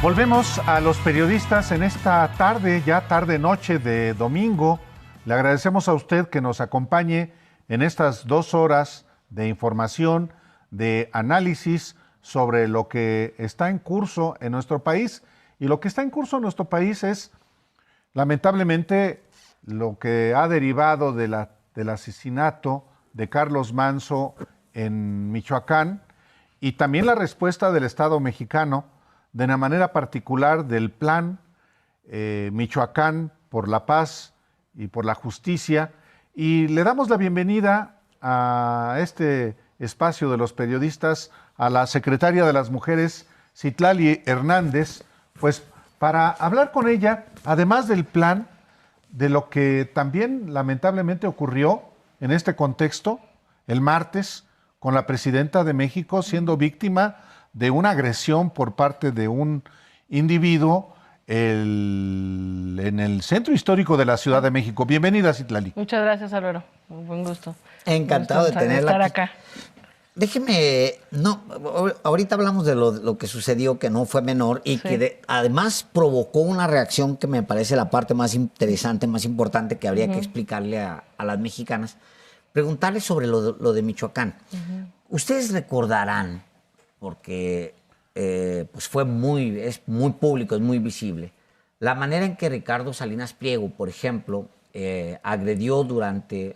Volvemos a los periodistas en esta tarde, ya tarde-noche de domingo. Le agradecemos a usted que nos acompañe en estas 2 horas de información, de análisis sobre lo que está en curso en nuestro país. Y lo que está en curso en nuestro país es, lamentablemente, lo que ha derivado del asesinato de Carlos Manzo en Michoacán y también la respuesta del Estado mexicano, de una manera particular del plan Michoacán por la paz y por la justicia. Y le damos la bienvenida a este espacio de los periodistas a la secretaria de las Mujeres, Citlali Hernández, pues para hablar con ella, además del plan, de lo que también lamentablemente ocurrió en este contexto el martes con la presidenta de México siendo víctima de una agresión por parte de un individuo en el centro histórico de la Ciudad de México. Bienvenida, Citlali. Muchas gracias, Álvaro. Un buen gusto. Encantado de tenerla estar acá. Déjeme, ahorita hablamos de lo que sucedió, que no fue menor y sí, que además provocó una reacción que me parece la parte más interesante, más importante que habría que explicarle a las mexicanas. Preguntarles sobre lo de Michoacán. Ustedes recordarán, porque pues es muy público, es muy visible, la manera en que Ricardo Salinas Pliego, por ejemplo, ha agredido durante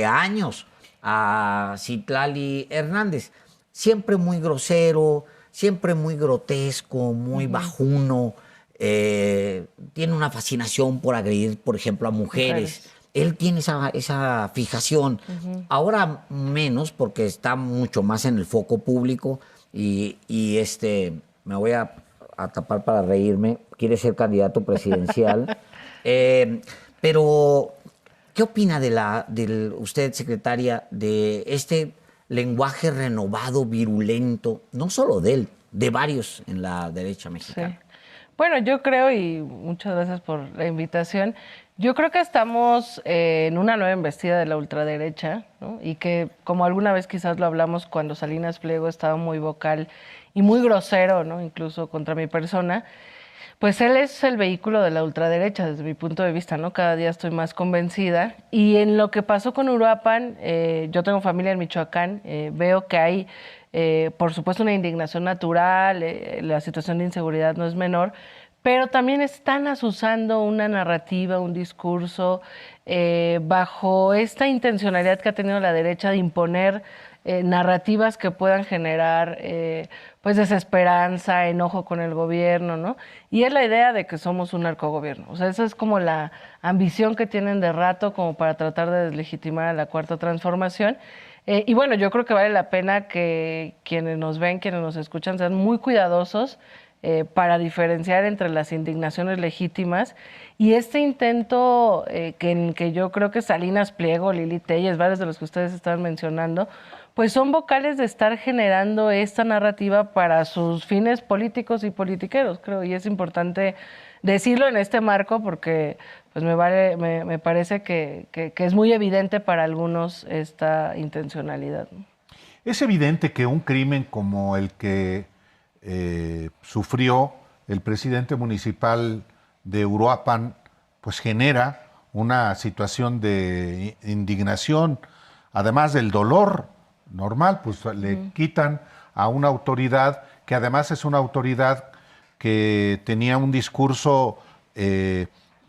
años a Citlali Hernández. Siempre muy grosero, siempre muy grotesco, muy bajuno. Tiene una fascinación por agredir, por ejemplo, a mujeres. Él tiene esa fijación. Ahora menos, porque está mucho más en el foco público y me voy a tapar para reírme. Quiere ser candidato presidencial. Pero, ¿qué opina usted, secretaria, de este lenguaje renovado, virulento, no solo de él, de varios en la derecha mexicana? Sí. Bueno, yo creo, y muchas gracias por la invitación, yo creo que estamos en una nueva embestida de la ultraderecha, ¿no? Y que, como alguna vez quizás lo hablamos cuando Salinas Pliego estaba muy vocal y muy grosero, ¿no? Incluso contra mi persona, pues él es el vehículo de la ultraderecha desde mi punto de vista, ¿no? Cada día estoy más convencida. Y en lo que pasó con Uruapan, yo tengo familia en Michoacán, veo que hay, por supuesto, una indignación natural, la situación de inseguridad no es menor, pero también están asusando una narrativa, un discurso, bajo esta intencionalidad que ha tenido la derecha de imponer narrativas que puedan generar pues desesperanza, enojo con el gobierno, ¿no? Y es la idea de que somos un narcogobierno. O sea, esa es como la ambición que tienen de rato como para tratar de deslegitimar a la Cuarta Transformación. Y bueno, yo creo que vale la pena que quienes nos ven, quienes nos escuchan, sean muy cuidadosos para diferenciar entre las indignaciones legítimas y este intento que yo creo que Salinas Pliego, Lili Téllez, varios de los que ustedes estaban mencionando, pues son vocales de estar generando esta narrativa para sus fines políticos y politiqueros, creo, y es importante decirlo en este marco porque pues me parece que es muy evidente para algunos esta intencionalidad, ¿no? Es evidente que un crimen como el que sufrió el presidente municipal de Uruapan, pues genera una situación de indignación, además del dolor normal, pues le quitan a una autoridad que además es una autoridad que tenía un discurso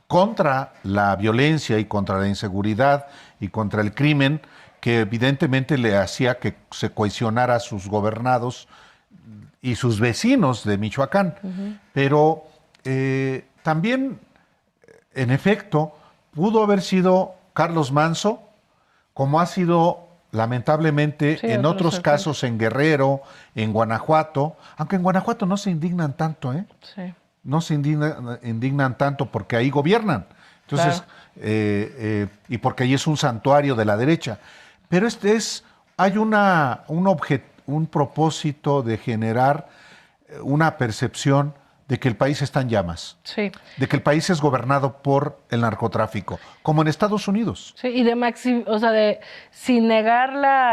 contra la violencia y contra la inseguridad y contra el crimen, que evidentemente le hacía que se cohesionara a sus gobernados y sus vecinos de Michoacán. Pero también, en efecto, pudo haber sido Carlos Manzo, como ha sido lamentablemente en otros casos en Guerrero, en Guanajuato, aunque en Guanajuato no se indignan tanto, Sí. No se indignan tanto porque ahí gobiernan. Entonces, claro. Y porque ahí es un santuario de la derecha. Pero hay un propósito de generar una percepción de que el país está en llamas, Sí. de que el país es gobernado por el narcotráfico, como en Estados Unidos. Sí, y sin negar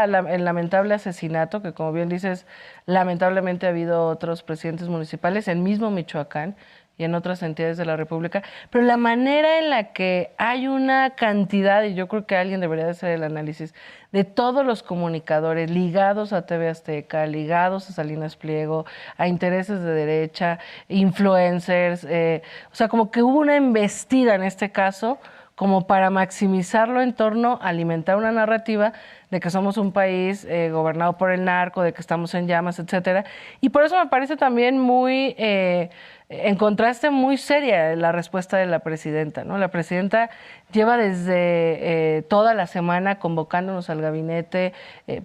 el lamentable asesinato, que como bien dices, lamentablemente ha habido otros presidentes municipales, en mismo Michoacán y en otras entidades de la República, pero la manera en la que hay una cantidad, y yo creo que alguien debería de hacer el análisis, de todos los comunicadores ligados a TV Azteca, ligados a Salinas Pliego, a intereses de derecha, influencers, o sea, como que hubo una embestida en este caso, como para maximizarlo en torno a alimentar una narrativa de que somos un país gobernado por el narco, de que estamos en llamas, etcétera. Y por eso me parece también muy, en contraste, muy seria la respuesta de la presidenta, ¿no? La presidenta lleva desde toda la semana convocándonos al gabinete,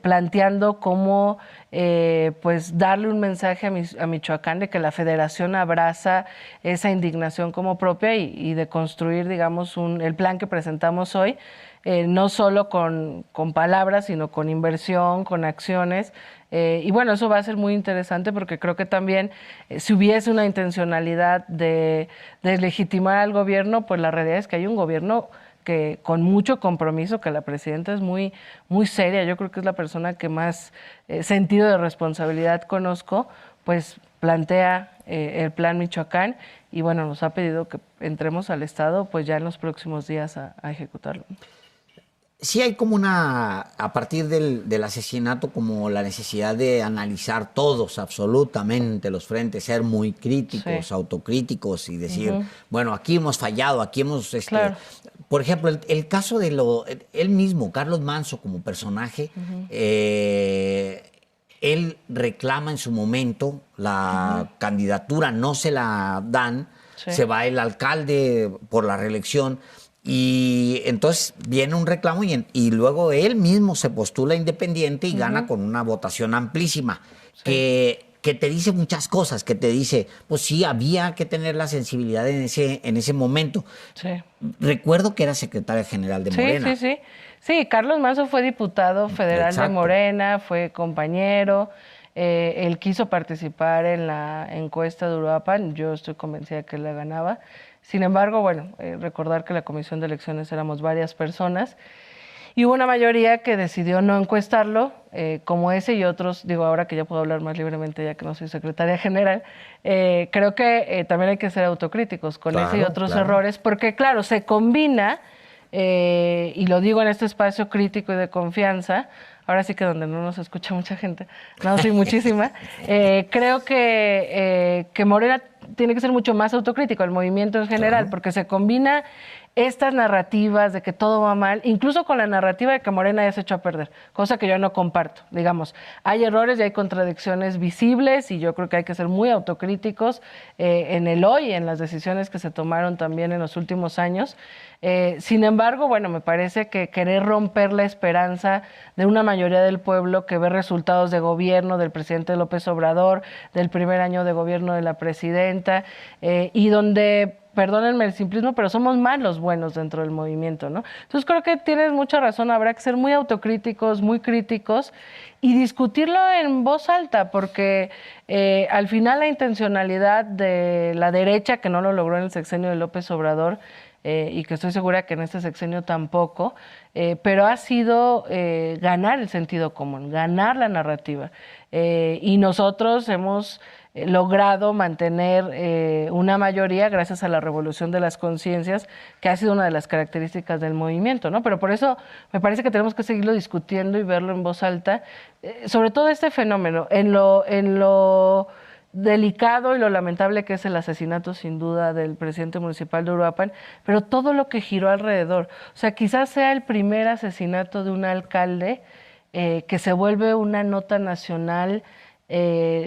planteando cómo pues darle un mensaje a Michoacán de que la federación abraza esa indignación como propia y de construir, digamos, el plan que presentamos hoy, no solo con palabras, sino con inversión, con acciones. Y bueno, eso va a ser muy interesante porque creo que también si hubiese una intencionalidad de deslegitimar al gobierno, pues la realidad es que hay un gobierno que con mucho compromiso, que la presidenta es muy, muy seria, yo creo que es la persona que más sentido de responsabilidad conozco, pues plantea el plan Michoacán y bueno, nos ha pedido que entremos al Estado pues ya en los próximos días a ejecutarlo. Sí hay como a partir del asesinato, como la necesidad de analizar todos, absolutamente, los frentes, ser muy críticos, autocríticos y decir, bueno, aquí hemos fallado, aquí hemos... Claro. Por ejemplo, el caso de él mismo, Carlos Manzo como personaje, él reclama en su momento la candidatura, no se la dan, se va el alcalde por la reelección. Y entonces viene un reclamo y luego él mismo se postula independiente y gana con una votación amplísima, que te dice muchas cosas, que te dice, pues sí, había que tener la sensibilidad en ese momento. Sí. Recuerdo que era secretario general de Morena. Sí, Carlos Manzo fue diputado federal de Morena, fue compañero. Él quiso participar en la encuesta de Uruapan, yo estoy convencida que él la ganaba. Sin embargo, bueno, recordar que la comisión de elecciones éramos varias personas y hubo una mayoría que decidió no encuestarlo, como ese y otros, digo ahora que ya puedo hablar más libremente ya que no soy secretaria general, creo que también hay que ser autocríticos con ese y otros errores, porque claro, se combina, y lo digo en este espacio crítico y de confianza, ahora sí que donde no nos escucha mucha gente, no soy muchísima, creo que Morena tiene que ser mucho más autocrítico, el movimiento en general, porque se combina estas narrativas de que todo va mal, incluso con la narrativa de que Morena ya se echó a perder, cosa que yo no comparto. Digamos, hay errores y hay contradicciones visibles y yo creo que hay que ser muy autocríticos en el hoy, en las decisiones que se tomaron también en los últimos años. Sin embargo, bueno, me parece que querer romper la esperanza de una mayoría del pueblo que ve resultados de gobierno del presidente López Obrador, del primer año de gobierno de la presidenta, y donde, perdónenme el simplismo, pero somos más los buenos dentro del movimiento, ¿no? Entonces creo que tienes mucha razón, habrá que ser muy autocríticos, muy críticos y discutirlo en voz alta, porque al final la intencionalidad de la derecha, que no lo logró en el sexenio de López Obrador, y que estoy segura que en este sexenio tampoco, pero ha sido ganar el sentido común, ganar la narrativa. Y nosotros hemos logrado mantener una mayoría gracias a la revolución de las conciencias, que ha sido una de las características del movimiento, ¿no? Pero por eso me parece que tenemos que seguirlo discutiendo y verlo en voz alta, sobre todo este fenómeno, en lo delicado y lo lamentable que es el asesinato sin duda del presidente municipal de Uruapan, pero todo lo que giró alrededor. O sea, quizás sea el primer asesinato de un alcalde que se vuelve una nota nacional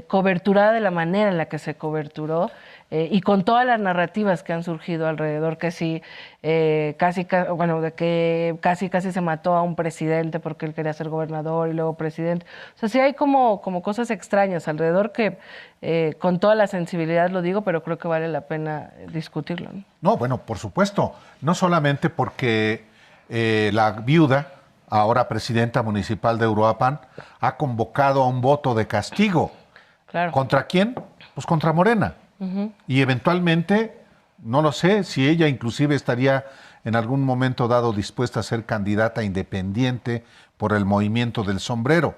coberturada de la manera en la que se coberturó y con todas las narrativas que han surgido alrededor, que sí, de que casi se mató a un presidente porque él quería ser gobernador y luego presidente. O sea, sí hay como cosas extrañas alrededor que con toda la sensibilidad lo digo, pero creo que vale la pena discutirlo, ¿no? No, bueno, por supuesto, no solamente porque la viuda, ahora presidenta municipal de Uruapan, ha convocado a un voto de castigo. Claro. ¿Contra quién? Pues contra Morena. Y eventualmente, no lo sé, si ella inclusive estaría en algún momento dado dispuesta a ser candidata independiente por el movimiento del sombrero.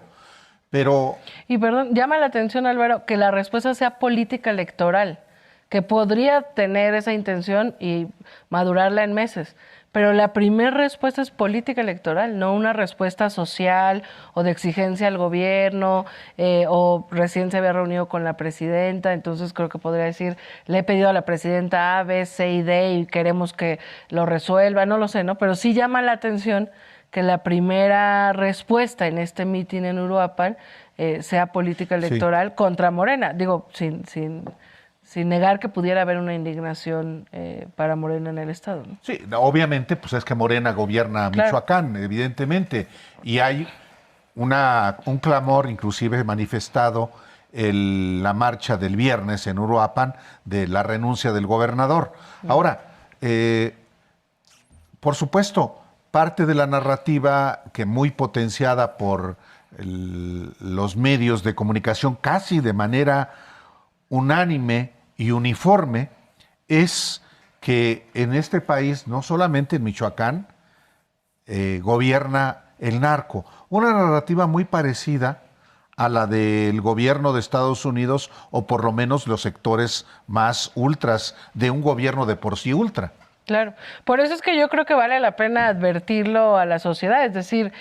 Pero... Y perdón, llama la atención, Álvaro, que la respuesta sea política electoral, que podría tener esa intención y madurarla en meses. Pero la primera respuesta es política electoral, no una respuesta social o de exigencia al gobierno, o recién se había reunido con la presidenta, entonces creo que podría decir, le he pedido a la presidenta A, B, C y D y queremos que lo resuelva, no lo sé, ¿no? Pero sí llama la atención que la primera respuesta en este mitin en Uruapan sea política electoral contra Morena. Digo, sin negar que pudiera haber una indignación para Morena en el Estado, ¿no? Sí, obviamente, pues es que Morena gobierna Michoacán, evidentemente, y hay un clamor, inclusive manifestado la marcha del viernes en Uruapan, de la renuncia del gobernador. Ahora, por supuesto, parte de la narrativa que muy potenciada por los medios de comunicación casi de manera unánime y uniforme es que en este país, no solamente en Michoacán, gobierna el narco. Una narrativa muy parecida a la del gobierno de Estados Unidos, o por lo menos los sectores más ultras de un gobierno de por sí ultra. Claro, por eso es que yo creo que vale la pena advertirlo a la sociedad, es decir,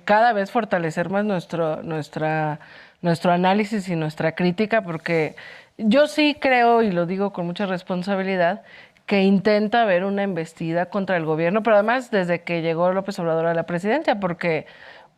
cada vez fortalecer más nuestro análisis y nuestra crítica, porque yo sí creo, y lo digo con mucha responsabilidad, que intenta haber una embestida contra el gobierno, pero además desde que llegó López Obrador a la presidencia, porque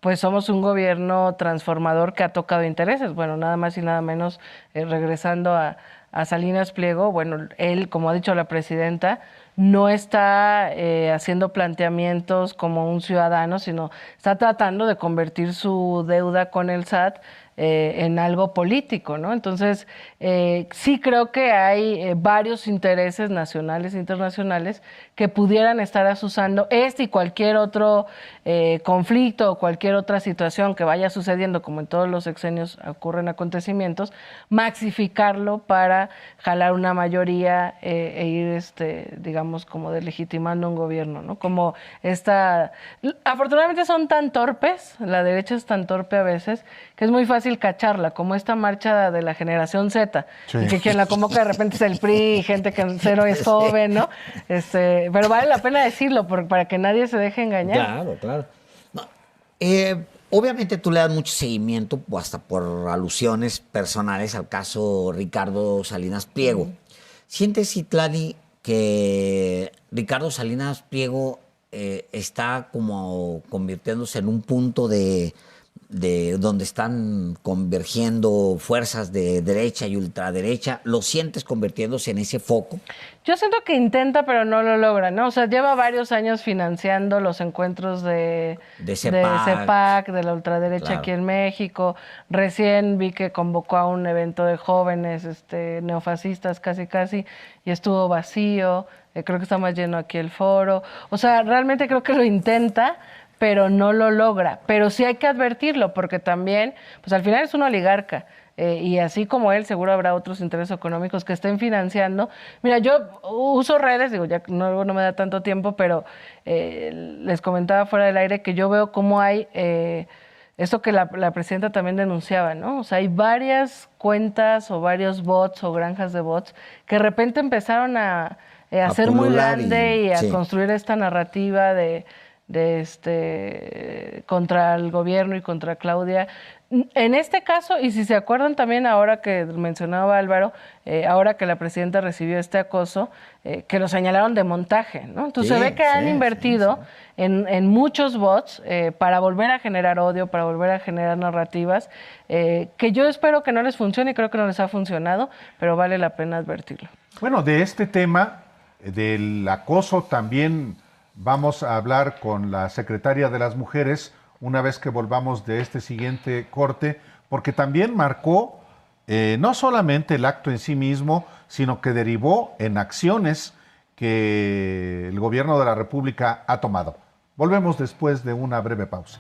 pues somos un gobierno transformador que ha tocado intereses. Bueno, nada más y nada menos, regresando a Salinas Pliego, bueno, él, como ha dicho la presidenta, no está haciendo planteamientos como un ciudadano, sino está tratando de convertir su deuda con el SAT en algo político, ¿no? Entonces, sí creo que hay varios intereses nacionales e internacionales que pudieran estar asusando este y cualquier otro conflicto o cualquier otra situación que vaya sucediendo, como en todos los sexenios ocurren acontecimientos, maxificarlo para jalar una mayoría e ir, digamos, como deslegitimando un gobierno, ¿no? Como afortunadamente son tan torpes, la derecha es tan torpe a veces, que es muy fácil cacharla, como esta marcha de la generación Z, y que quien la convoca de repente es el PRI, y gente que cero es joven, ¿no? Pero vale la pena decirlo para que nadie se deje engañar. Claro, claro. No, obviamente tú le das mucho seguimiento, hasta por alusiones personales, al caso Ricardo Salinas Pliego. ¿Sientes, Citlali, que Ricardo Salinas Pliego está como convirtiéndose en un punto de donde están convergiendo fuerzas de derecha y ultraderecha? ¿Lo sientes convirtiéndose en ese foco? Yo siento que intenta, pero no lo logra, ¿no? O sea, lleva varios años financiando los encuentros de CEPAC, de la ultraderecha, claro, aquí en México. Recién vi que convocó a un evento de jóvenes neofascistas casi, y estuvo vacío. Creo que está más lleno aquí el foro. O sea, realmente creo que lo intenta, pero no lo logra. Pero sí hay que advertirlo, porque también, pues al final es un oligarca, y así como él, seguro habrá otros intereses económicos que estén financiando. Mira, yo uso redes, digo, ya no me da tanto tiempo, pero les comentaba fuera del aire que yo veo cómo hay esto que la presidenta también denunciaba, ¿no? O sea, hay varias cuentas o varios bots o granjas de bots que de repente empezaron a ser muy grande y a construir esta narrativa contra el gobierno y contra Claudia. En este caso, y si se acuerdan también ahora que mencionaba Álvaro, ahora que la presidenta recibió este acoso, que lo señalaron de montaje, ¿no? Entonces se ve que han invertido en muchos bots para volver a generar odio, para volver a generar narrativas, que yo espero que no les funcione, y creo que no les ha funcionado, pero vale la pena advertirlo. Bueno, de este tema, del acoso, también vamos a hablar con la secretaria de las Mujeres una vez que volvamos de este siguiente corte, porque también marcó no solamente el acto en sí mismo, sino que derivó en acciones que el gobierno de la República ha tomado. Volvemos después de una breve pausa.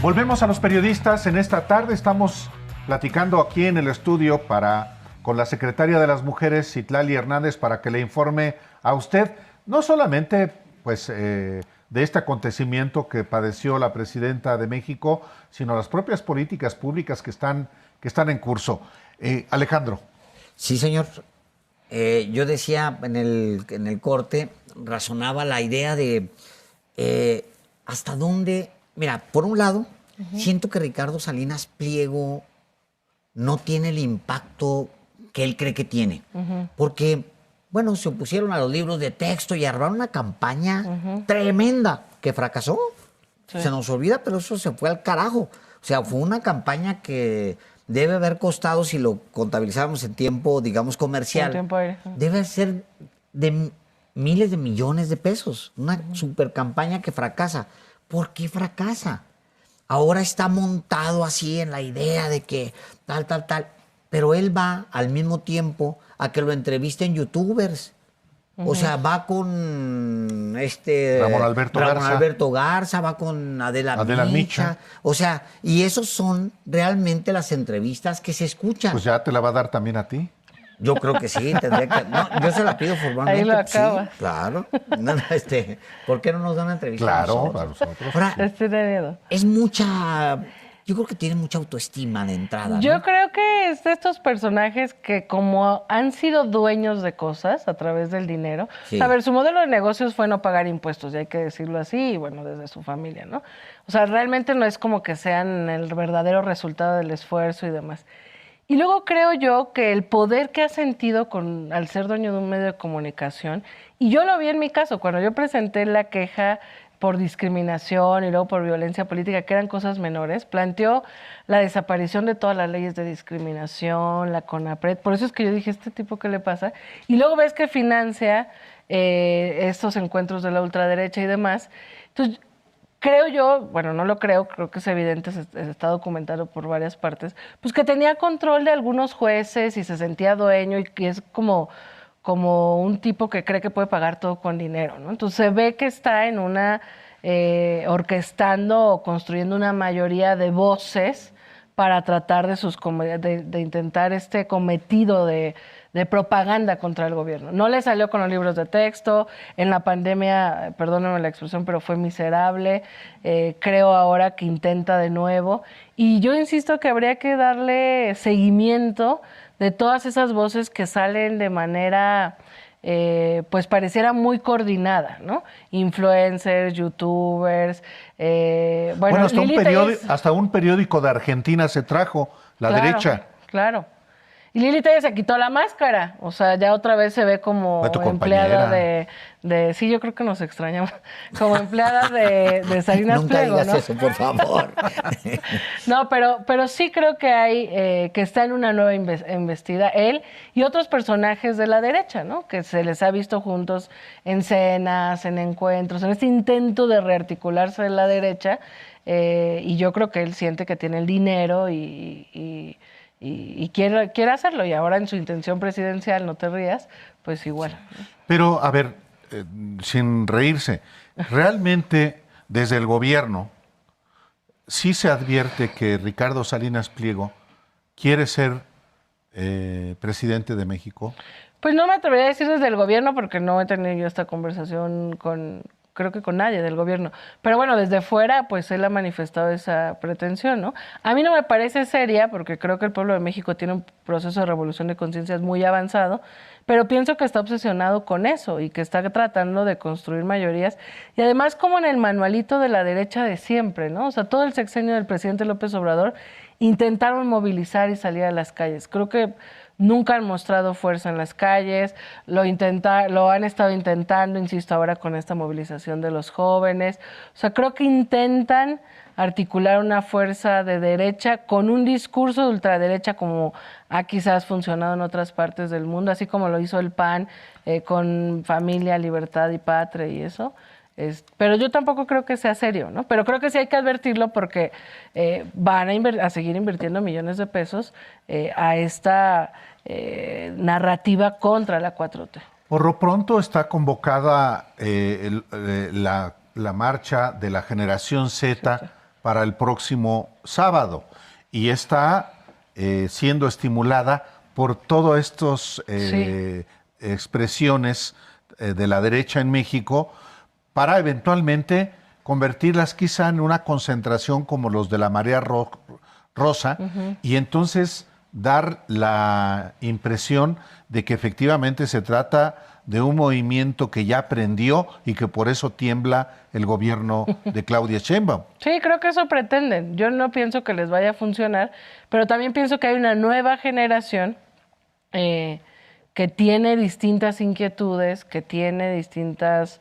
Volvemos a los periodistas. En esta tarde estamos platicando aquí en el estudio con la secretaria de las Mujeres, Citlali Hernández, para que le informe a usted, no solamente de este acontecimiento que padeció la presidenta de México, sino las propias políticas públicas que están en curso. Alejandro. Sí, señor. Yo decía en el corte, razonaba la idea de hasta dónde. Mira, por un lado, siento que Ricardo Salinas Pliego no tiene el impacto que él cree que tiene. Porque, bueno, se opusieron a los libros de texto y armaron una campaña tremenda que fracasó. Sí. Se nos olvida, pero eso se fue al carajo. O sea, fue una campaña que debe haber costado, si lo contabilizáramos en tiempo, digamos, comercial, debe ser de miles de millones de pesos. Una super campaña que fracasa. ¿Por qué fracasa? Ahora está montado así en la idea de que tal. Pero él va al mismo tiempo a que lo entrevisten youtubers. O sea, va con Ramón Alberto Garza, va con Adela Micha. O sea, y esos son realmente las entrevistas que se escuchan. Pues ya te la va a dar también a ti. Yo creo que sí, tendría que. No, yo se la pido formalmente. Ahí lo acabas. Sí, claro. No, ¿por qué no nos dan una entrevista? Claro, a nosotros. Ahora, miedo. Es mucha. Yo creo que tiene mucha autoestima de entrada, ¿no? Yo creo que es de estos personajes que como han sido dueños de cosas a través del dinero. Sí. A ver, su modelo de negocios fue no pagar impuestos, y hay que decirlo así, y bueno, desde su familia, ¿no? O sea, realmente no es como que sean el verdadero resultado del esfuerzo y demás. Y luego creo yo que el poder que ha sentido al ser dueño de un medio de comunicación, y yo lo vi en mi caso, cuando yo presenté la queja por discriminación y luego por violencia política, que eran cosas menores, planteó la desaparición de todas las leyes de discriminación, la CONAPRED. Por eso es que yo dije, ¿este tipo qué le pasa? Y luego ves que financia estos encuentros de la ultraderecha y demás. Entonces, creo yo, bueno, no lo creo que es evidente, está documentado por varias partes, pues que tenía control de algunos jueces y se sentía dueño y que es como un tipo que cree que puede pagar todo con dinero, ¿no? Entonces se ve que está en orquestando o construyendo una mayoría de voces para tratar de intentar este cometido de propaganda contra el gobierno. No le salió con los libros de texto, en la pandemia, perdónenme la expresión, pero fue miserable, creo ahora que intenta de nuevo, y yo insisto que habría que darle seguimiento de todas esas voces que salen de manera, pues pareciera muy coordinada, ¿no? Influencers, youtubers, bueno, hasta un periódico de Argentina se trajo, la derecha. Claro. Y Lili Telles se quitó la máscara, o sea, ya otra vez se ve como empleada de sí, yo creo que nos extrañamos, como empleada de Salinas Pliego, Nunca digas ¿no? eso, por favor. No, pero sí creo que hay, que está en una nueva embestida, él y otros personajes de la derecha, ¿no? Que se les ha visto juntos en cenas, en encuentros, en este intento de rearticularse de la derecha, y yo creo que él siente que tiene el dinero y quiere hacerlo, y ahora en su intención presidencial, no te rías, pues igual. Pero, a ver, sin reírse, realmente desde el gobierno sí se advierte que Ricardo Salinas Pliego quiere ser presidente de México. Pues no me atrevería a decir desde el gobierno porque no he tenido yo esta conversación creo que con nadie del gobierno. Pero bueno, desde fuera, pues él ha manifestado esa pretensión, ¿no? A mí no me parece seria porque creo que el pueblo de México tiene un proceso de revolución de conciencias muy avanzado, pero pienso que está obsesionado con eso y que está tratando de construir mayorías. Y además, como en el manualito de la derecha de siempre, ¿no? O sea, todo el sexenio del presidente López Obrador intentaron movilizar y salir a las calles. Creo que nunca han mostrado fuerza en las calles, lo han estado intentando, insisto, ahora con esta movilización de los jóvenes. O sea, creo que intentan articular una fuerza de derecha con un discurso de ultraderecha como ha quizás funcionado en otras partes del mundo, así como lo hizo el PAN con Familia, Libertad y Patria y eso. Pero yo tampoco creo que sea serio, ¿no? Pero creo que sí hay que advertirlo porque van a seguir invirtiendo millones de pesos a esta narrativa contra la 4T. Por lo pronto está convocada la marcha de la generación Z para el próximo sábado y está siendo estimulada por todas estas expresiones de la derecha en México para eventualmente convertirlas quizá en una concentración como los de la Marea Rosa y entonces dar la impresión de que efectivamente se trata de un movimiento que ya prendió y que por eso tiembla el gobierno de Claudia Sheinbaum. Sí, creo que eso pretenden. Yo no pienso que les vaya a funcionar, pero también pienso que hay una nueva generación que tiene distintas inquietudes, que tiene distintas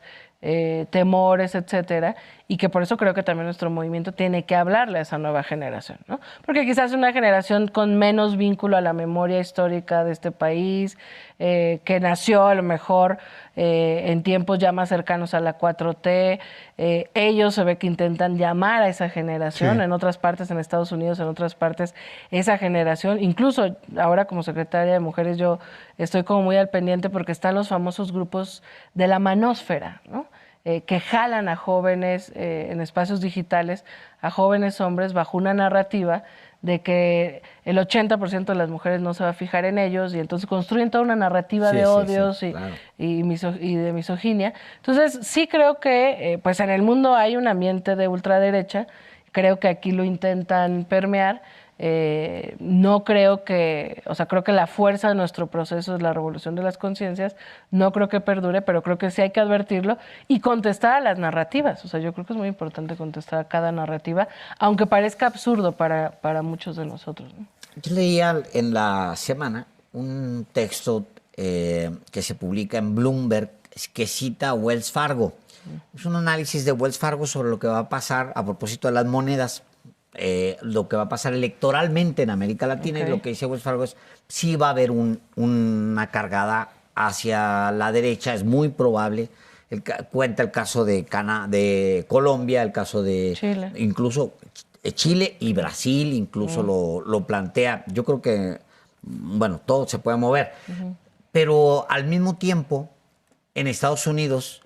temores, etcétera, y que por eso creo que también nuestro movimiento tiene que hablarle a esa nueva generación, ¿no? Porque quizás una generación con menos vínculo a la memoria histórica de este país, que nació a lo mejor en tiempos ya más cercanos a la 4T, ellos se ve que intentan llamar a esa generación, en otras partes, en Estados Unidos, en otras partes, esa generación, incluso ahora como secretaria de Mujeres yo estoy como muy al pendiente porque están los famosos grupos de la manósfera, ¿no? Que jalan a jóvenes en espacios digitales, a jóvenes hombres bajo una narrativa de que el 80% de las mujeres no se va a fijar en ellos y entonces construyen toda una narrativa de odios claro. y de misoginia. Entonces sí creo que pues en el mundo hay un ambiente de ultraderecha, creo que aquí lo intentan permear. No creo que, o sea, creo que la fuerza de nuestro proceso es la revolución de las conciencias, no creo que perdure, pero creo que sí hay que advertirlo y contestar a las narrativas. O sea, yo creo que es muy importante contestar a cada narrativa, aunque parezca absurdo para muchos de nosotros, ¿no? Yo leía en la semana un texto que se publica en Bloomberg que cita a Wells Fargo. Es un análisis de Wells Fargo sobre lo que va a pasar a propósito de las monedas. Lo que va a pasar electoralmente en América Latina y lo que dice Wells Fargo es sí va a haber una cargada hacia la derecha, es muy probable. Cuenta el caso de Colombia, el caso de Chile. Incluso Chile y Brasil incluso lo plantea. Yo creo que, bueno, todo se puede mover. Pero al mismo tiempo, en Estados Unidos,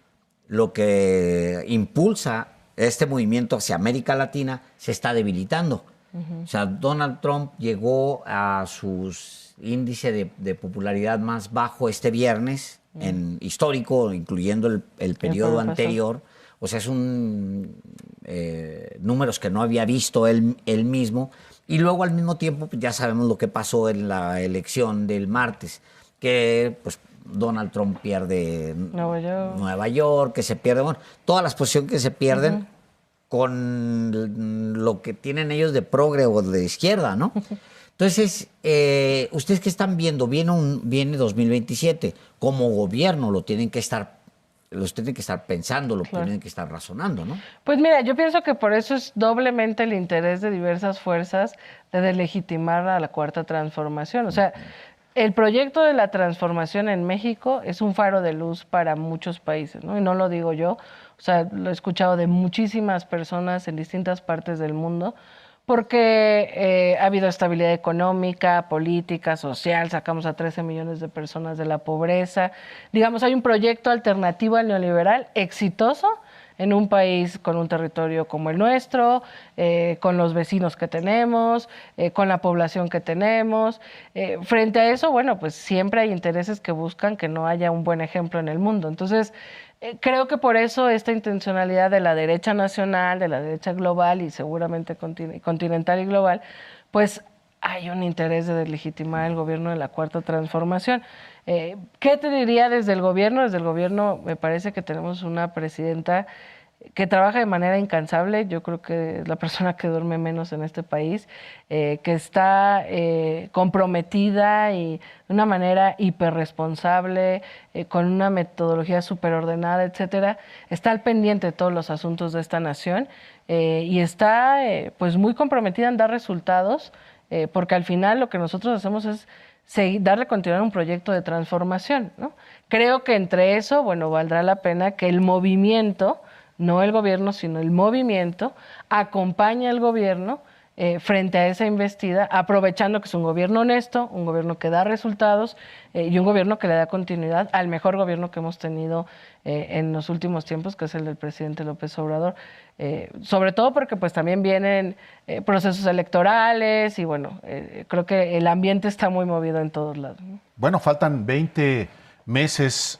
lo que impulsa este movimiento hacia América Latina se está debilitando. O sea, Donald Trump llegó a sus índice de popularidad más bajo este viernes, en histórico, incluyendo el periodo anterior. O sea, es números que no había visto él mismo. Y luego, al mismo tiempo, pues, ya sabemos lo que pasó en la elección del martes, que pues Donald Trump pierde Nueva York, que se pierde, bueno, todas las posiciones que se pierden con lo que tienen ellos de progre o de izquierda, ¿no? Entonces, ¿ustedes qué están viendo? Viene 2027. Como gobierno los tienen que estar pensando, tienen que estar razonando, ¿no? Pues mira, yo pienso que por eso es doblemente el interés de diversas fuerzas de deslegitimar a la Cuarta Transformación. O sea, el proyecto de la transformación en México es un faro de luz para muchos países, ¿no? Y no lo digo yo, o sea, lo he escuchado de muchísimas personas en distintas partes del mundo, porque ha habido estabilidad económica, política, social, sacamos a 13 millones de personas de la pobreza. Digamos, hay un proyecto alternativo al neoliberal exitoso en un país con un territorio como el nuestro, con los vecinos que tenemos, con la población que tenemos. Frente a eso, bueno, pues siempre hay intereses que buscan que no haya un buen ejemplo en el mundo. Entonces, creo que por eso esta intencionalidad de la derecha nacional, de la derecha global y seguramente continental y global, pues hay un interés de deslegitimar el gobierno de la Cuarta Transformación. ¿Qué te diría desde el gobierno? Desde el gobierno me parece que tenemos una presidenta que trabaja de manera incansable, yo creo que es la persona que duerme menos en este país, que está comprometida y de una manera hiperresponsable, con una metodología superordenada, etcétera, está al pendiente de todos los asuntos de esta nación y está pues muy comprometida en dar resultados, porque al final lo que nosotros hacemos es darle continuidad a un proyecto de transformación, ¿no? Creo que entre eso, bueno, valdrá la pena que el movimiento, no el gobierno, sino el movimiento, acompañe al gobierno frente a esa investida, aprovechando que es un gobierno honesto, un gobierno que da resultados y un gobierno que le da continuidad al mejor gobierno que hemos tenido en los últimos tiempos, que es el del presidente López Obrador. Sobre todo porque pues también vienen procesos electorales y bueno, creo que el ambiente está muy movido en todos lados, ¿no? Bueno, faltan 20 meses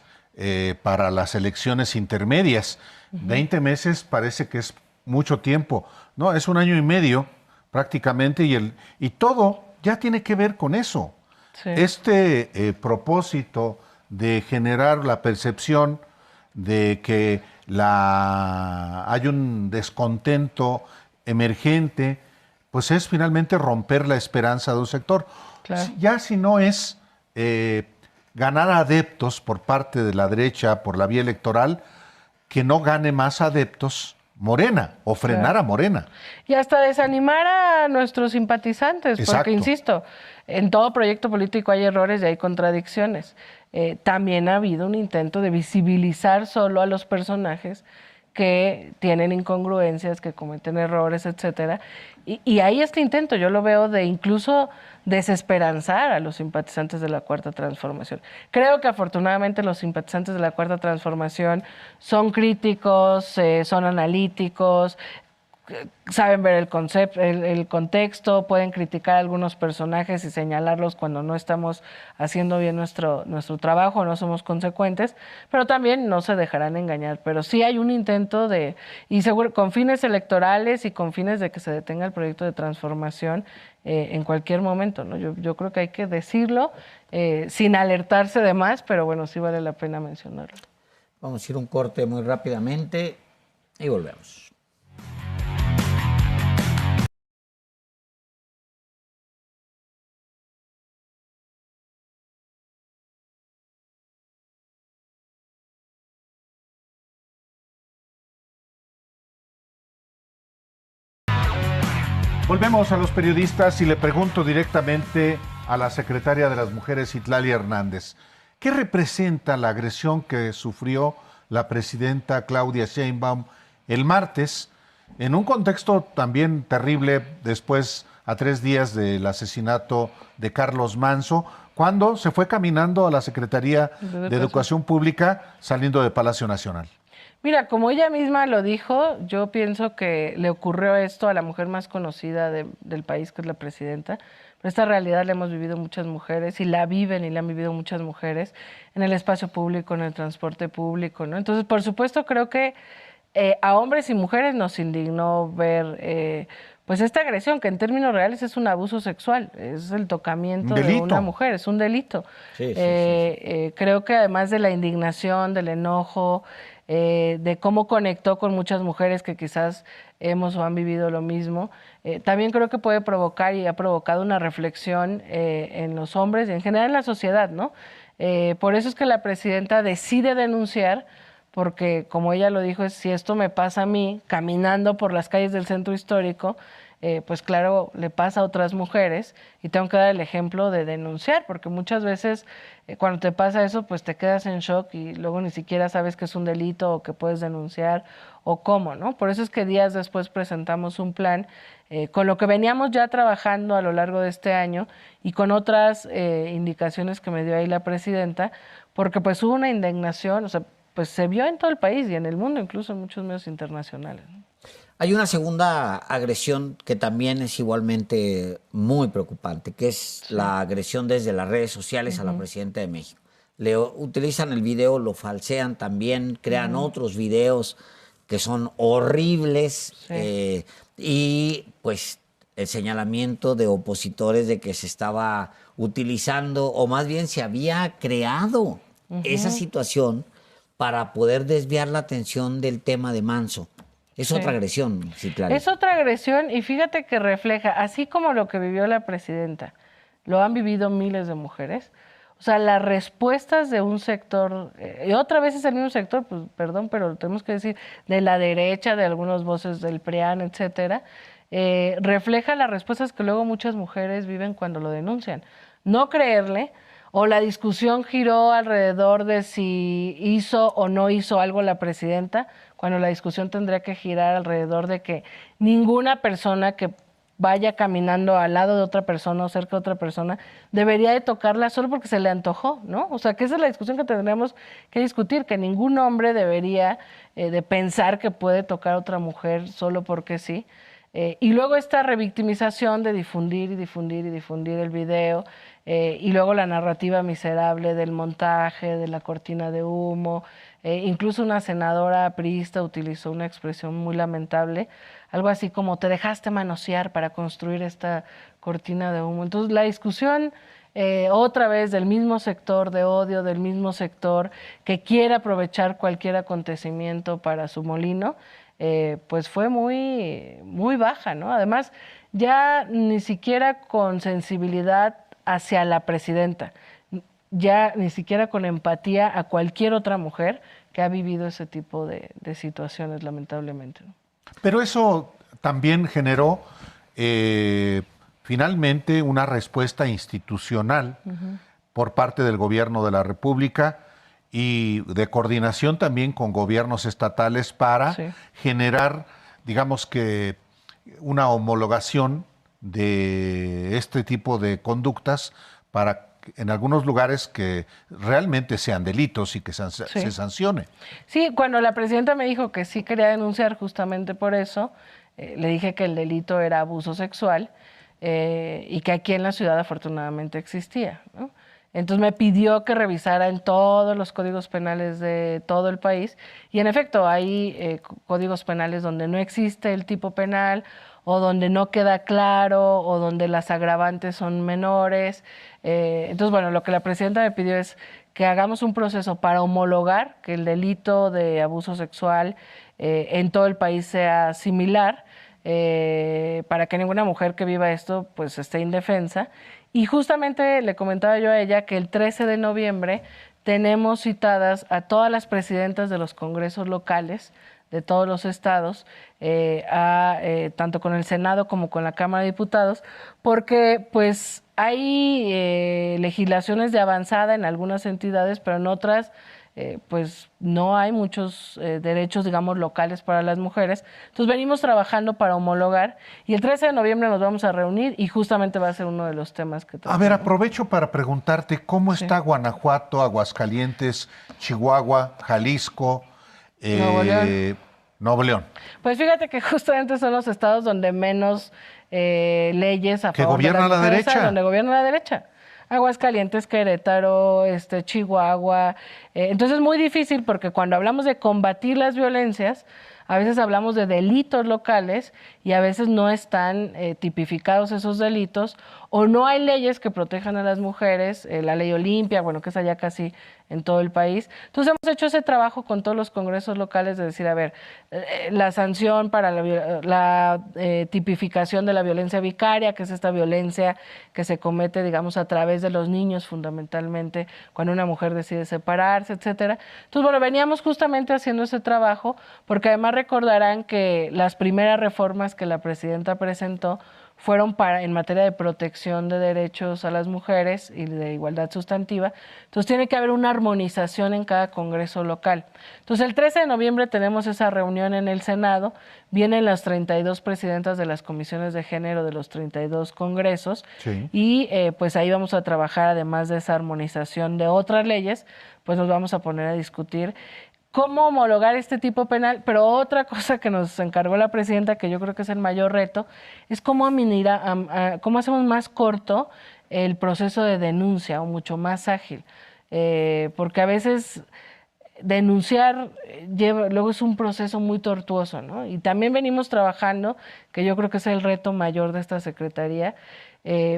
para las elecciones intermedias. 20 meses parece que es mucho tiempo. No, es un año y medio prácticamente y todo ya tiene que ver con eso. Sí. Este propósito de generar la percepción de que hay un descontento emergente, pues es finalmente romper la esperanza de un sector. Claro. Ya si no es ganar adeptos por parte de la derecha por la vía electoral, que no gane más adeptos Morena o frenar Claro. a Morena. Y hasta desanimar a nuestros simpatizantes, Exacto. porque, insisto, en todo proyecto político hay errores y hay contradicciones. También ha habido un intento de visibilizar solo a los personajes que tienen incongruencias, que cometen errores, etcétera. Y hay este intento, yo lo veo, de incluso desesperanzar a los simpatizantes de la Cuarta Transformación. Creo que afortunadamente los simpatizantes de la Cuarta Transformación son críticos, son analíticos, saben ver el concepto, el contexto, pueden criticar a algunos personajes y señalarlos cuando no estamos haciendo bien nuestro trabajo, no somos consecuentes, pero también no se dejarán engañar. Pero sí hay un intento y seguro, con fines electorales y con fines de que se detenga el proyecto de transformación en cualquier momento, ¿no? Yo creo que hay que decirlo sin alertarse de más, pero bueno, sí vale la pena mencionarlo. Vamos a ir un corte muy rápidamente y volvemos. Volvemos a los periodistas y le pregunto directamente a la secretaria de las Mujeres, Citlali Hernández, ¿qué representa la agresión que sufrió la presidenta Claudia Sheinbaum el martes en un contexto también terrible después, a 3 días del asesinato de Carlos Manso, cuando se fue caminando a la Secretaría de Educación Pública saliendo de Palacio Nacional? Mira, como ella misma lo dijo, yo pienso que le ocurrió esto a la mujer más conocida del país, que es la presidenta. Pero esta realidad la hemos vivido muchas mujeres y la viven y la han vivido muchas mujeres en el espacio público, en el transporte público, ¿no? Entonces, por supuesto, creo que a hombres y mujeres nos indignó ver pues esta agresión, que en términos reales es un abuso sexual, es el tocamiento de una mujer, es un delito. Sí, sí. Creo que además de la indignación, del enojo, de cómo conectó con muchas mujeres que quizás hemos o han vivido lo mismo, también creo que puede provocar y ha provocado una reflexión en los hombres y en general en la sociedad, ¿no? Por eso es que la presidenta decide denunciar, porque como ella lo dijo, si esto me pasa a mí caminando por las calles del centro histórico, pues claro, le pasa a otras mujeres y tengo que dar el ejemplo de denunciar, porque muchas veces cuando te pasa eso, pues te quedas en shock y luego ni siquiera sabes que es un delito o que puedes denunciar o cómo, ¿no? Por eso es que días después presentamos un plan con lo que veníamos ya trabajando a lo largo de este año y con otras indicaciones que me dio ahí la presidenta, porque pues hubo una indignación, o sea, pues se vio en todo el país y en el mundo, incluso en muchos medios internacionales, ¿no? Hay una segunda agresión que también es igualmente muy preocupante, que es la agresión desde las redes sociales a la presidenta de México. Le utilizan el video, lo falsean también, crean otros videos que son horribles y pues el señalamiento de opositores de que se estaba utilizando o más bien se había creado esa situación para poder desviar la atención del tema de Manso. Es otra agresión, Citlali. Es otra agresión y fíjate que refleja, así como lo que vivió la presidenta, lo han vivido miles de mujeres. O sea, las respuestas de un sector, y otra vez es el mismo sector, pues perdón, pero lo tenemos que decir, de la derecha, de algunas voces del PRIAN, etcétera, refleja las respuestas que luego muchas mujeres viven cuando lo denuncian. No creerle, o la discusión giró alrededor de si hizo o no hizo algo la presidenta, cuando la discusión tendría que girar alrededor de que ninguna persona que vaya caminando al lado de otra persona o cerca de otra persona, debería de tocarla solo porque se le antojó, ¿no? O sea, que esa es la discusión que tendríamos que discutir, que ningún hombre debería de pensar que puede tocar a otra mujer solo porque sí. Y luego esta revictimización de difundir y difundir y difundir el video, y luego la narrativa miserable del montaje, de la cortina de humo. Incluso una senadora priista utilizó una expresión muy lamentable, algo así como te dejaste manosear para construir esta cortina de humo. Entonces la discusión otra vez del mismo sector de odio, del mismo sector que quiere aprovechar cualquier acontecimiento para su molino, pues fue muy, muy baja, ¿no? Además, ya ni siquiera con sensibilidad hacia la presidenta, ya ni siquiera con empatía a cualquier otra mujer que ha vivido ese tipo de situaciones, lamentablemente, ¿no? Pero eso también generó finalmente una respuesta institucional por parte del gobierno de la República y de coordinación también con gobiernos estatales para generar, digamos que, una homologación de este tipo de conductas para en algunos lugares que realmente sean delitos y que se sancione. Sí, cuando la presidenta me dijo que sí quería denunciar justamente por eso, le dije que el delito era abuso sexual y que aquí en la ciudad afortunadamente existía, ¿no? Entonces me pidió que revisara en todos los códigos penales de todo el país y en efecto hay códigos penales donde no existe el tipo penal o donde no queda claro o donde las agravantes son menores. Entonces, bueno, lo que la presidenta me pidió es que hagamos un proceso para homologar que el delito de abuso sexual en todo el país sea similar, para que ninguna mujer que viva esto pues esté indefensa. Y justamente le comentaba yo a ella que el 13 de noviembre tenemos citadas a todas las presidentas de los congresos locales de todos los estados, tanto con el Senado como con la Cámara de Diputados, porque pues hay legislaciones de avanzada en algunas entidades, pero en otras pues no hay muchos derechos, digamos, locales para las mujeres. Entonces venimos trabajando para homologar y el 13 de noviembre nos vamos a reunir y justamente va a ser uno de los temas que tratamos. A ver, aprovecho para preguntarte cómo está Guanajuato, Aguascalientes, Chihuahua, Jalisco, Nuevo León. Pues fíjate que justamente son los estados donde menos leyes a que favor gobierna de las la mujeres, derecha. donde gobierna la derecha. Aguascalientes, Querétaro, Chihuahua. Entonces es muy difícil porque cuando hablamos de combatir las violencias, a veces hablamos de delitos locales y a veces no están tipificados esos delitos o no hay leyes que protejan a las mujeres, la ley Olimpia, bueno, que es allá casi en todo el país. Entonces hemos hecho ese trabajo con todos los congresos locales de decir, a ver, la sanción para la tipificación de la violencia vicaria, que es esta violencia que se comete, digamos, a través de los niños fundamentalmente, cuando una mujer decide separarse, etcétera. Entonces, bueno, veníamos justamente haciendo ese trabajo, porque además recordarán que las primeras reformas que la presidenta presentó fueron en materia de protección de derechos a las mujeres y de igualdad sustantiva. Entonces tiene que haber una armonización en cada congreso local. Entonces el 13 de noviembre tenemos esa reunión en el Senado, vienen las 32 presidentas de las comisiones de género de los 32 congresos y pues ahí vamos a trabajar, además de esa armonización de otras leyes, pues nos vamos a poner a discutir cómo homologar este tipo penal, pero otra cosa que nos encargó la presidenta, que yo creo que es el mayor reto, es cómo hacemos más corto el proceso de denuncia o mucho más ágil, porque a veces denunciar luego es un proceso muy tortuoso, ¿no? Y también venimos trabajando, que yo creo que es el reto mayor de esta Secretaría,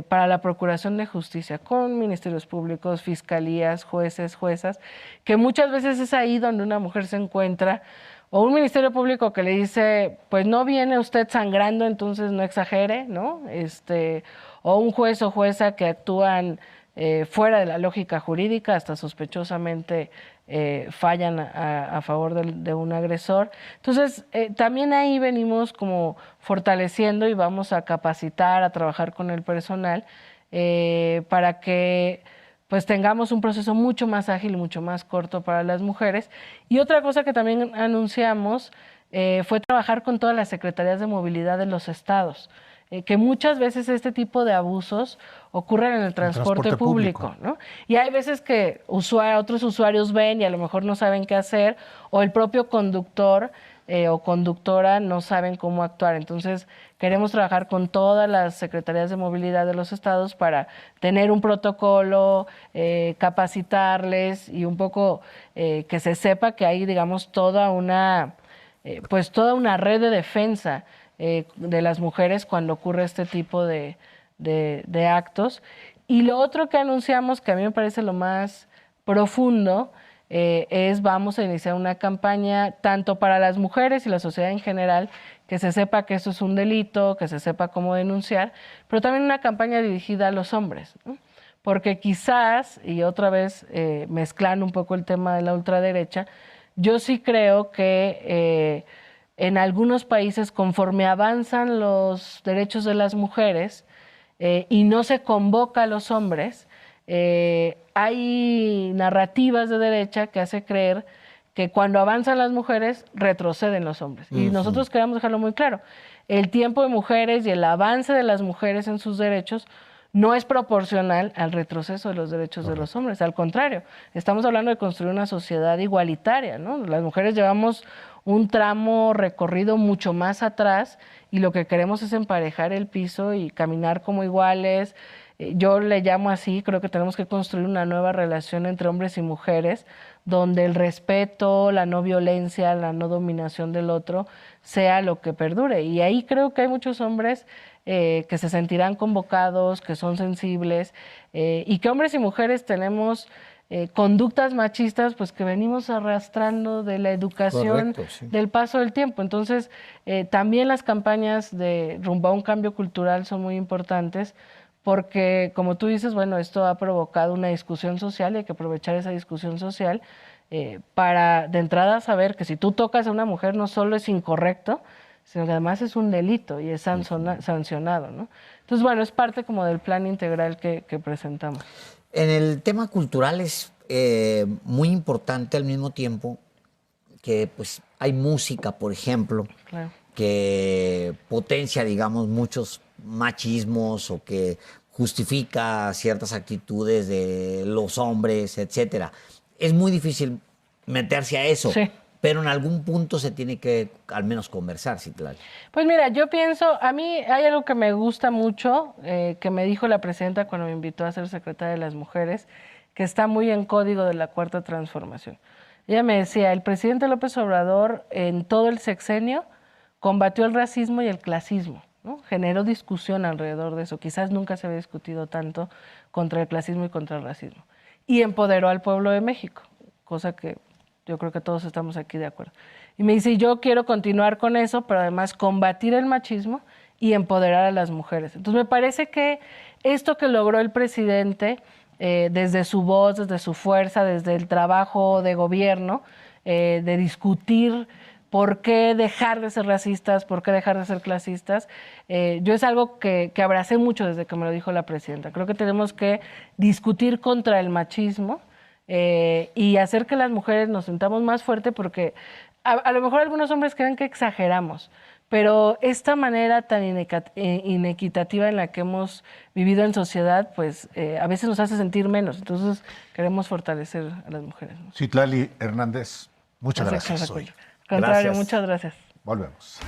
para la Procuración de Justicia, con ministerios públicos, fiscalías, jueces, juezas, que muchas veces es ahí donde una mujer se encuentra, o un ministerio público que le dice, pues no viene usted sangrando, entonces no exagere, ¿no? O un juez o jueza que actúan fuera de la lógica jurídica, hasta sospechosamente fallan a favor de un agresor. Entonces, también ahí venimos como fortaleciendo y vamos a capacitar, a trabajar con el personal para que pues tengamos un proceso mucho más ágil y mucho más corto para las mujeres. Y otra cosa que también anunciamos fue trabajar con todas las secretarías de movilidad de los estados. que muchas veces este tipo de abusos ocurren en el transporte público, ¿no? Y hay veces que otros usuarios ven y a lo mejor no saben qué hacer, o el propio conductor o conductora no saben cómo actuar. Entonces, queremos trabajar con todas las secretarías de movilidad de los estados para tener un protocolo, capacitarles y un poco que se sepa que hay, digamos, toda una red de defensa de las mujeres cuando ocurre este tipo de actos. Y lo otro que anunciamos, que a mí me parece lo más profundo, vamos a iniciar una campaña tanto para las mujeres y la sociedad en general, que se sepa que eso es un delito, que se sepa cómo denunciar, pero también una campaña dirigida a los hombres, ¿no? Porque quizás, y otra vez mezclando un poco el tema de la ultraderecha, yo sí creo que en algunos países, conforme avanzan los derechos de las mujeres y no se convoca a los hombres, hay narrativas de derecha que hace creer que cuando avanzan las mujeres, retroceden los hombres. Y nosotros queremos dejarlo muy claro. El tiempo de mujeres y el avance de las mujeres en sus derechos no es proporcional al retroceso de los derechos de los hombres. Al contrario, estamos hablando de construir una sociedad igualitaria, ¿no? Las mujeres llevamos un tramo recorrido mucho más atrás y lo que queremos es emparejar el piso y caminar como iguales. Yo le llamo así, creo que tenemos que construir una nueva relación entre hombres y mujeres, donde el respeto, la no violencia, la no dominación del otro sea lo que perdure. Y ahí creo que hay muchos hombres que se sentirán convocados, que son sensibles, y que hombres y mujeres tenemos conductas machistas pues que venimos arrastrando de la educación. Correcto, sí. Del paso del tiempo. Entonces, también las campañas de rumbo a un cambio cultural son muy importantes, porque, como tú dices, bueno, esto ha provocado una discusión social y hay que aprovechar esa discusión social para, de entrada, saber que si tú tocas a una mujer no solo es incorrecto, sino que además es un delito y es sancionado, ¿no? Entonces, bueno, es parte como del plan integral que presentamos. En el tema cultural es muy importante al mismo tiempo que pues hay música, por ejemplo, claro, que potencia, digamos, muchos machismos o que justifica ciertas actitudes de los hombres, etcétera. Es muy difícil meterse a eso. Sí. Pero en algún punto se tiene que al menos conversar, Citlali. Pues mira, yo pienso, a mí hay algo que me gusta mucho, que me dijo la presidenta cuando me invitó a ser secretaria de las mujeres, que está muy en código de la Cuarta Transformación. Ella me decía, el presidente López Obrador en todo el sexenio combatió el racismo y el clasismo, ¿no? Generó discusión alrededor de eso. Quizás nunca se había discutido tanto contra el clasismo y contra el racismo. Y empoderó al pueblo de México, cosa que yo creo que todos estamos aquí de acuerdo. Y me dice, yo quiero continuar con eso, pero además combatir el machismo y empoderar a las mujeres. Entonces me parece que esto que logró el presidente, desde su voz, desde su fuerza, desde el trabajo de gobierno, de discutir por qué dejar de ser racistas, por qué dejar de ser clasistas, yo es algo que abracé mucho desde que me lo dijo la presidenta. Creo que tenemos que discutir contra el machismo, y hacer que las mujeres nos sintamos más fuertes, porque a lo mejor algunos hombres creen que exageramos, pero esta manera tan inequitativa en la que hemos vivido en sociedad, pues a veces nos hace sentir menos. Entonces queremos fortalecer a las mujeres, ¿no? Citlali Hernández, muchas gracias. Al contrario, muchas gracias. Volvemos.